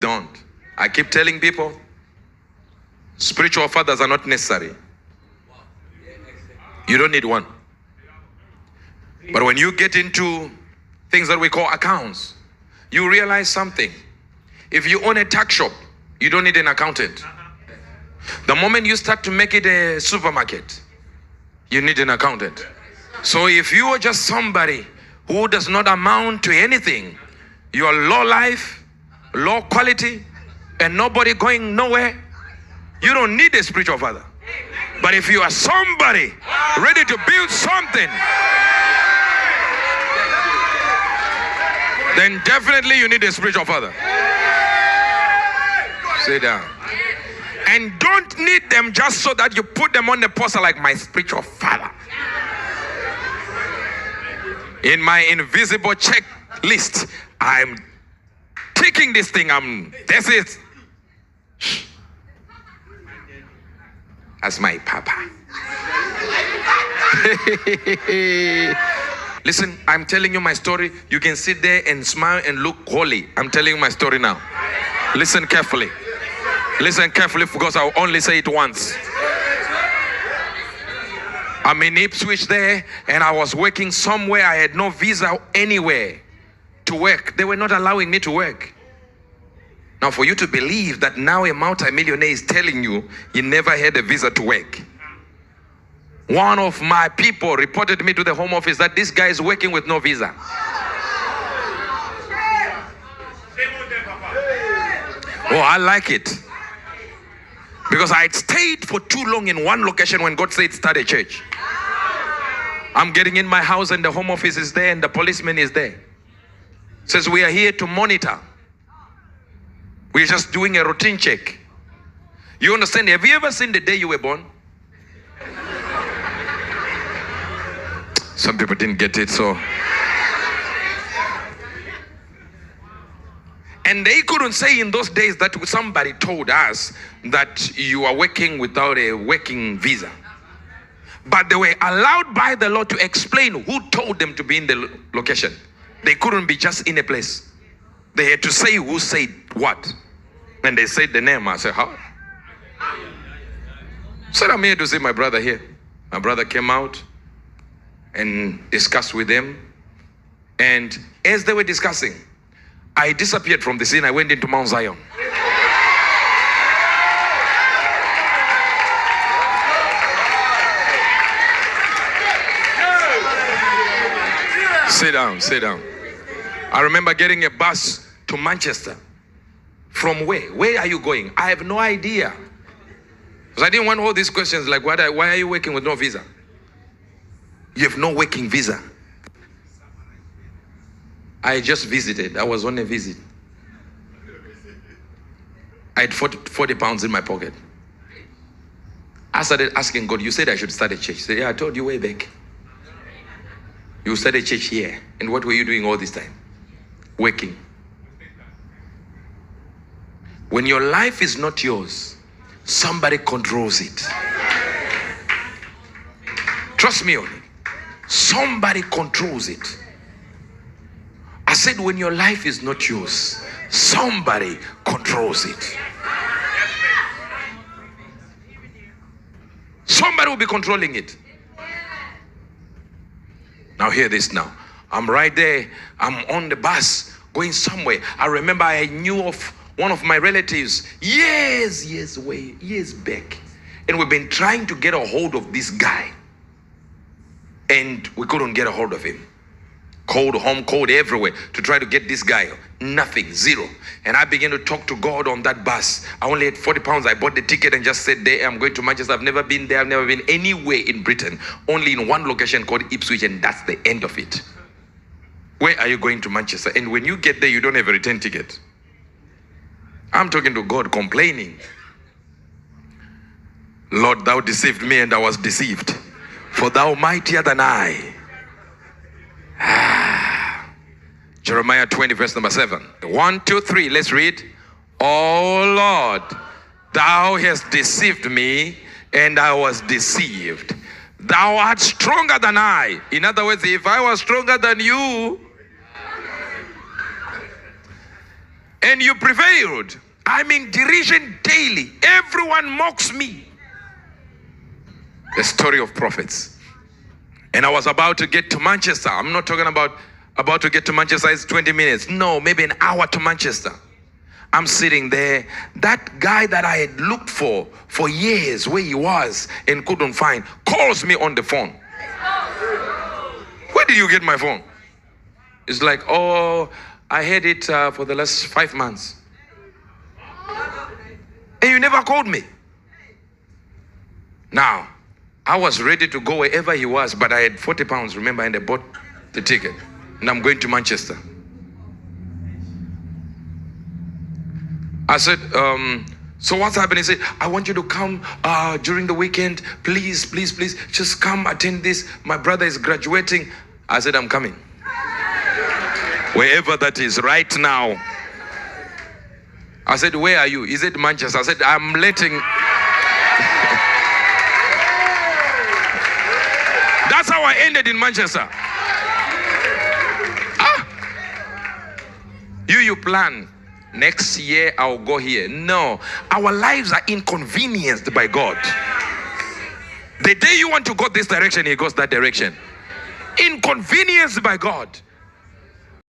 Don't. I keep telling people, spiritual fathers are not necessary. You don't need one. But when you get into things that we call accounts, you realize something. If you own a tuck shop, you don't need an accountant. The moment you start to make it a supermarket, you need an accountant. So if you are just somebody who does not amount to anything, you are low life, low quality, and nobody going nowhere, you don't need a spiritual father. But if you are somebody ready to build something, then definitely you need a spiritual father. Sit down. And don't need them just so that you put them on the poster like my spiritual father. In my invisible checklist, I'm taking this thing, that's it. That's my papa. Listen, I'm telling you my story. You can sit there and smile and look holy. I'm telling you my story now. Listen carefully. Listen carefully, because I'll only say it once. I'm in Ipswich there, and I was working somewhere. I had no visa anywhere to work. They were not allowing me to work. Now, for you to believe that now a multi-millionaire is telling you he never had a visa to work. One of my people reported me to the Home Office that this guy is working with no visa. Oh, I like it. Because I had stayed for too long in one location when God said start a church. I'm getting in my house and the Home Office is there and the policeman is there. Says we are here to monitor. We're just doing a routine check. You understand? Have you ever seen the day you were born? Some people didn't get it, so. And they couldn't say in those days that somebody told us that you are working without a working visa. But they were allowed by the law to explain who told them to be in the location. They couldn't be just in a place. They had to say who said what. And they said the name. I said, how? So I'm here to see my brother here. My brother came out and discussed with them. And as they were discussing, I disappeared from the scene. I went into Mount Zion. Sit down, sit down. I remember getting a bus to Manchester. From where? Where are you going? I have no idea. Because I didn't want all these questions like, why are you working with no visa? You have no working visa. I just visited. I was on a visit. I had 40 pounds in my pocket. I started asking God, you said I should start a church. He said, yeah, I told you way back. You started a church here. And what were you doing all this time? Working. When your life is not yours, somebody controls it. Trust me on it. Somebody controls it. I said when your life is not yours, somebody controls it. Somebody will be controlling it. Now hear this now. I'm right there. I'm on the bus going somewhere. I remember I knew of one of my relatives years back. And we've been trying to get a hold of this guy. And we couldn't get a hold of him. Called home, called everywhere to try to get this guy. Nothing, zero. And I began to talk to God on that bus. I only had 40 pounds. I bought the ticket and just said, there, I'm going to Manchester. I've never been there. I've never been anywhere in Britain. Only in one location called Ipswich, and that's the end of it. Where are you going to Manchester? And when you get there, you don't have a return ticket. I'm talking to God, complaining. Lord, thou deceived me and I was deceived. For thou mightier than I. Jeremiah 20 verse number 7. 1, 2, 3. Let's read. Oh Lord, thou hast deceived me and I was deceived. Thou art stronger than I. In other words, if I was stronger than you, And you prevailed. I'm in derision daily. Everyone mocks me. The story of prophets. And I was about to get to Manchester. I'm not talking about to get to Manchester, it's 20 minutes. No, maybe an hour to Manchester. I'm sitting there. That guy that I had looked for years, where he was and couldn't find, calls me on the phone. Where did you get my phone? It's like, oh, I had it for the last 5 months. And you never called me. Now, I was ready to go wherever he was, but I had 40 pounds, remember, and I bought the ticket. And I'm going to Manchester. I said, so what's happening? He said, I want you to come during the weekend. Please, please, please, just come attend this. My brother is graduating. I said, I'm coming. Wherever that is, right now. I said, where are you? He said, Manchester. I said, I'm letting... That's how I ended in Manchester. You plan. Next year, I'll go here. No. Our lives are inconvenienced by God. The day you want to go this direction, He goes that direction. Inconvenienced by God.